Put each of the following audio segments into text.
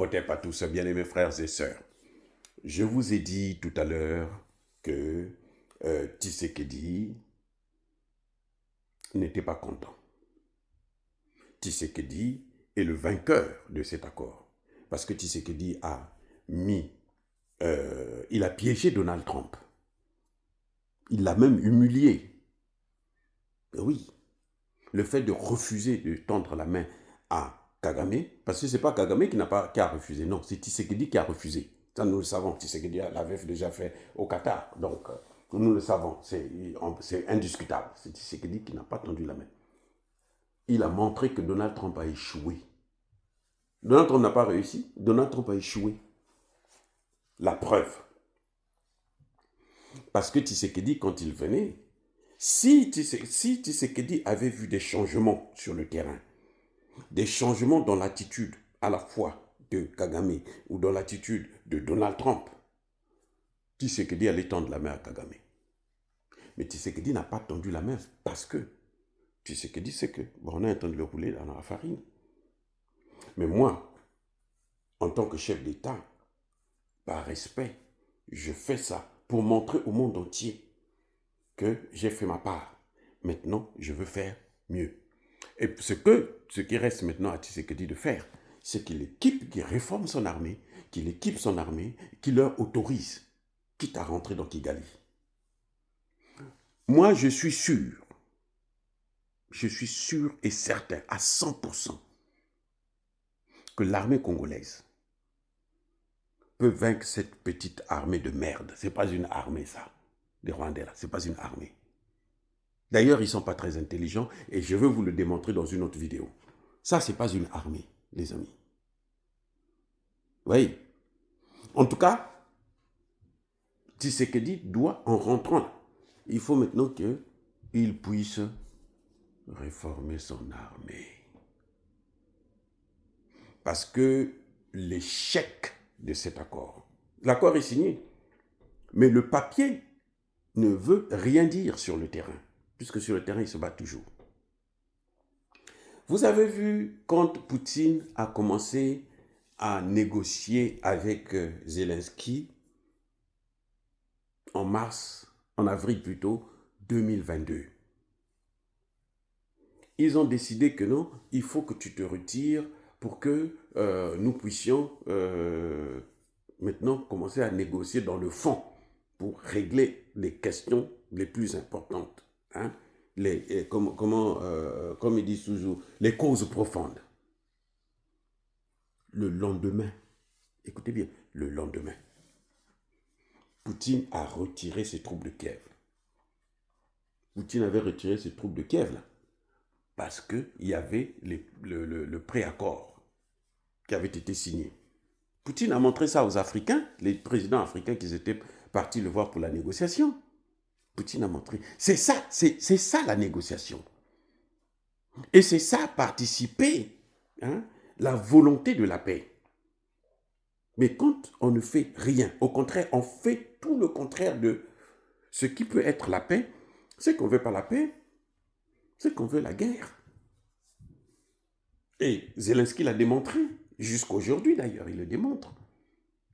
Otep à tous, bien-aimés frères et sœurs. Je vous ai dit tout à l'heure que Tshisekedi n'était pas content. Tshisekedi est le vainqueur de cet accord. Parce que Tshisekedi il a piégé Donald Trump. Il l'a même humilié. Et oui, le fait de refuser de tendre la main à Kagame, parce que ce n'est pas Kagame qui a refusé, non, c'est Tshisekedi qui a refusé. Ça, nous le savons. Tshisekedi l'avait déjà fait au Qatar. Donc, nous le savons. C'est indiscutable. C'est Tshisekedi qui n'a pas tendu la main. Il a montré que Donald Trump a échoué. Donald Trump n'a pas réussi. Donald Trump a échoué. La preuve. Parce que Tshisekedi, quand il venait, si Tshisekedi avait vu des changements sur le terrain, des changements dans l'attitude à la fois de Kagame ou dans l'attitude de Donald Trump, Tshisekedi allait tendre la main à Kagame. Mais Tshisekedi n'a pas tendu la main parce que Tshisekedi sait que on est en train de le rouler dans la farine. Mais moi, en tant que chef d'État, par respect, je fais ça pour montrer au monde entier que j'ai fait ma part. Maintenant, je veux faire mieux. Et ce qui reste maintenant à Tshisekedi de faire, c'est qu'il équipe, qu'il réforme son armée, qu'il équipe son armée, qu'il leur autorise, quitte à rentrer dans Kigali. Moi, je suis sûr et certain, à 100%, que l'armée congolaise peut vaincre cette petite armée de merde. Ce n'est pas une armée, ça, des Rwandais, là. Ce n'est pas une armée. D'ailleurs, ils ne sont pas très intelligents et je veux vous le démontrer dans une autre vidéo. Ça, ce n'est pas une armée, les amis. Oui. En tout cas, Tshisekedi doit, en rentrant là, il faut maintenant qu'il puisse réformer son armée. Parce que l'échec de cet accord, l'accord est signé, mais le papier ne veut rien dire sur le terrain, puisque sur le terrain, il se bat toujours. Vous avez vu quand Poutine a commencé à négocier avec Zelensky en avril plutôt, 2022. Ils ont décidé que non, il faut que tu te retires pour que nous puissions maintenant commencer à négocier dans le fond pour régler les questions les plus importantes. Hein? Comme ils disent toujours, les causes profondes. Le lendemain, écoutez bien, le lendemain, Poutine a retiré ses troupes de Kiev. Poutine avait retiré ses troupes de Kiev là, parce qu'il y avait le préaccord qui avait été signé. Poutine a montré ça aux Africains, les présidents africains qui étaient partis le voir pour la négociation. Poutine a montré. C'est ça la négociation. Et c'est ça participer, hein, la volonté de la paix. Mais quand on ne fait rien, au contraire, on fait tout le contraire de ce qui peut être la paix, c'est qu'on ne veut pas la paix, c'est qu'on veut la guerre. Et Zelensky l'a démontré, jusqu'à aujourd'hui d'ailleurs, il le démontre.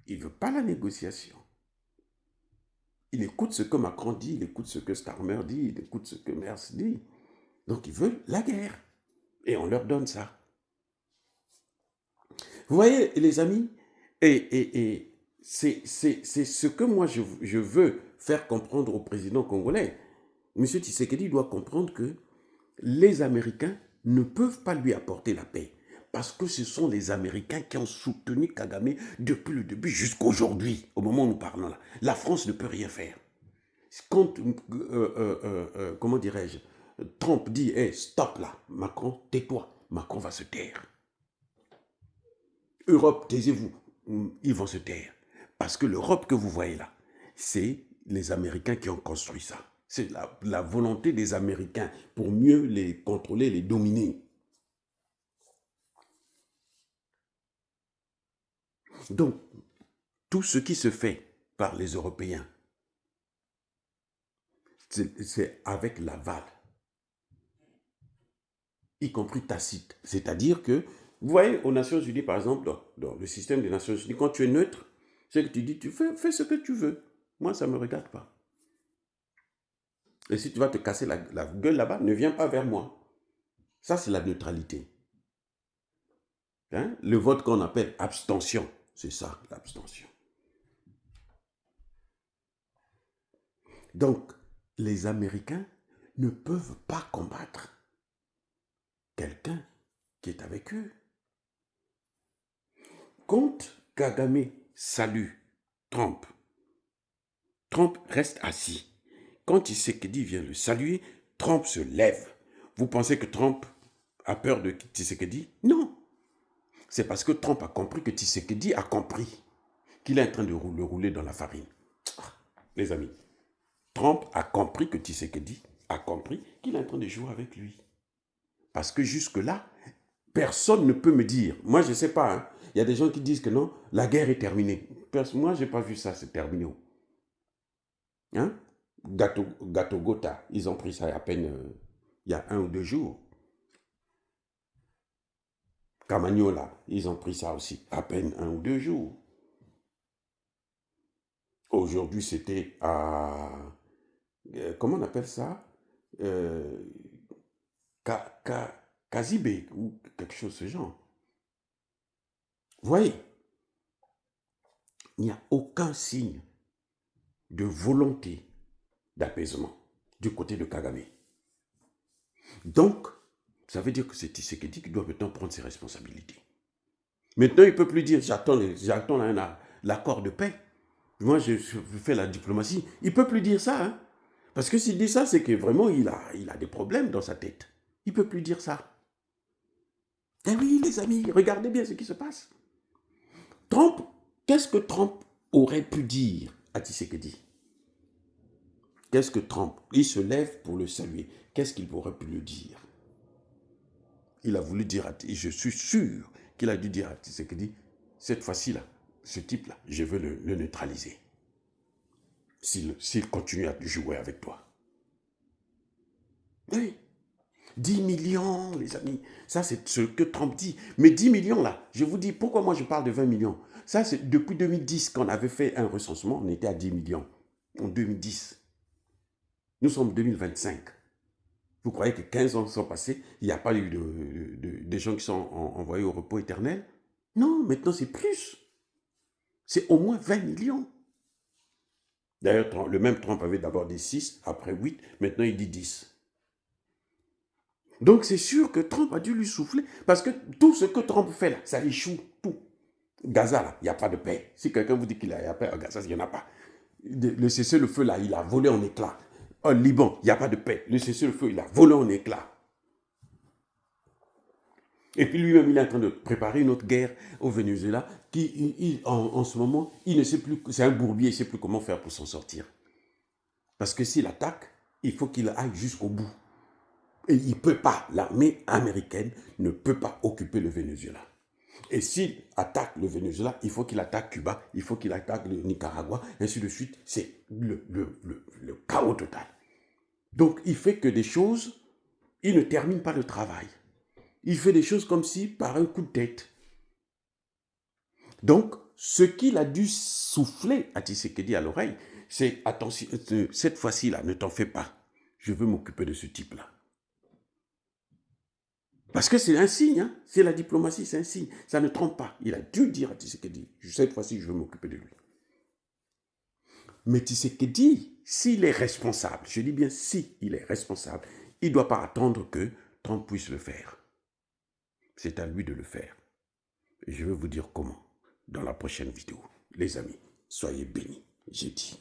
Il ne veut pas la négociation. Il écoute ce que Macron dit, il écoute ce que Starmer dit, il écoute ce que Merz dit. Donc ils veulent la guerre. Et on leur donne ça. Vous voyez, les amis, et c'est ce que moi je veux faire comprendre au président congolais. M. Tshisekedi doit comprendre que les Américains ne peuvent pas lui apporter la paix. Parce que ce sont les Américains qui ont soutenu Kagame depuis le début jusqu'à aujourd'hui, au moment où nous parlons là. La France ne peut rien faire. Quand, comment dirais-je, Trump dit hey, stop là, Macron, tais-toi, Macron va se taire. Europe, taisez-vous, ils vont se taire. Parce que l'Europe que vous voyez là, c'est les Américains qui ont construit ça. C'est la volonté des Américains pour mieux les contrôler, les dominer. Donc, tout ce qui se fait par les Européens, c'est avec l'aval, y compris tacite. C'est-à-dire que Vous voyez, aux Nations Unies, par exemple, dans le système des Nations Unies, quand tu es neutre, c'est que tu dis, tu fais ce que tu veux. Moi, ça ne me regarde pas. Et si tu vas te casser la gueule là-bas, ne viens pas vers moi. Ça, c'est la neutralité. Hein? Le vote qu'on appelle abstention, c'est ça, l'abstention. Donc, les Américains ne peuvent pas combattre quelqu'un qui est avec eux. Quand Kagame salue Trump, Trump reste assis. Quand Tshisekedi vient le saluer, Trump se lève. Vous pensez que Trump a peur de Tshisekedi? Non. C'est parce que Trump a compris que Tshisekedi a compris qu'il est en train de le rouler dans la farine. Les amis, Trump a compris que Tshisekedi a compris qu'il est en train de jouer avec lui. Parce que jusque-là, personne ne peut me dire. Moi, je ne sais pas. Hein, il y a des gens qui disent que non, la guerre est terminée. Moi, je n'ai pas vu ça, c'est terminé. Hein? Gatogota, ils ont pris ça à peine il y a 1 ou 2 jours. Camagnola, ils ont pris ça aussi à peine 1 ou 2 jours. Aujourd'hui, c'était à... comment on appelle ça? Kazibé ou quelque chose de ce genre. Vous voyez, il n'y a aucun signe de volonté d'apaisement du côté de Kagame. Donc, ça veut dire que c'est Tshisekedi qui doit maintenant prendre ses responsabilités. Maintenant, il ne peut plus dire j'attends l'accord de paix. Moi, je fais la diplomatie. Il ne peut plus dire ça. Hein? Parce que s'il dit ça, c'est que vraiment, il a des problèmes dans sa tête. Il ne peut plus dire ça. Eh oui, les amis, regardez bien ce qui se passe. Trump, qu'est-ce que Trump aurait pu dire à Tshisekedi? Qu'est-ce que Trump, il se lève pour le saluer. Qu'est-ce qu'il aurait pu lui dire? Il a voulu dire, je suis sûr qu'il a dû dire à Tshisekedi, cette fois-ci là, ce type-là, je veux le neutraliser. S'il continue à jouer avec toi. Oui. 10 millions, les amis. Ça, c'est ce que Trump dit. Mais 10 millions, là, je vous dis, pourquoi moi je parle de 20 millions? Ça, c'est depuis 2010 qu'on avait fait un recensement, on était à 10 millions. En 2010. Nous sommes en 2025. Vous croyez que 15 ans sont passés, il n'y a pas eu de gens qui sont envoyés au repos éternel? Non, maintenant c'est plus. C'est au moins 20 millions. D'ailleurs, le même Trump avait d'abord dit 6, après 8, maintenant il dit 10. Donc c'est sûr que Trump a dû lui souffler, parce que tout ce que Trump fait là, ça échoue, tout. Gaza là, il n'y a pas de paix. Si quelqu'un vous dit qu'il y a paix à Gaza, il n'y en a pas. Le cessez-le-feu là, il a volé en éclats. Au Liban, il n'y a pas de paix. Le cessez-le-feu, il a volé en éclats. Et puis lui-même, il est en train de préparer une autre guerre au Venezuela qui, en ce moment, il ne sait plus, c'est un bourbier, il ne sait plus comment faire pour s'en sortir. Parce que s'il attaque, il faut qu'il aille jusqu'au bout. Et il ne peut pas, l'armée américaine ne peut pas occuper le Venezuela. Et s'il attaque le Venezuela, il faut qu'il attaque Cuba, il faut qu'il attaque le Nicaragua, ainsi de suite. C'est le chaos total. Donc, il fait que des choses, il ne termine pas le travail. Il fait des choses comme si par un coup de tête. Donc, ce qu'il a dû souffler à Tshisekedi à l'oreille, c'est attention, cette fois-ci-là, ne t'en fais pas. Je veux m'occuper de ce type-là. Parce que c'est un signe, hein? C'est la diplomatie, c'est un signe. Ça ne trompe pas. Il a dû dire à Tshisekedi, cette fois-ci, je veux m'occuper de lui. Mais Tshisekedi, s'il est responsable, je dis bien si il est responsable, il ne doit pas attendre que Trump puisse le faire. C'est à lui de le faire. Et je vais vous dire comment dans la prochaine vidéo. Les amis, soyez bénis, j'ai dit.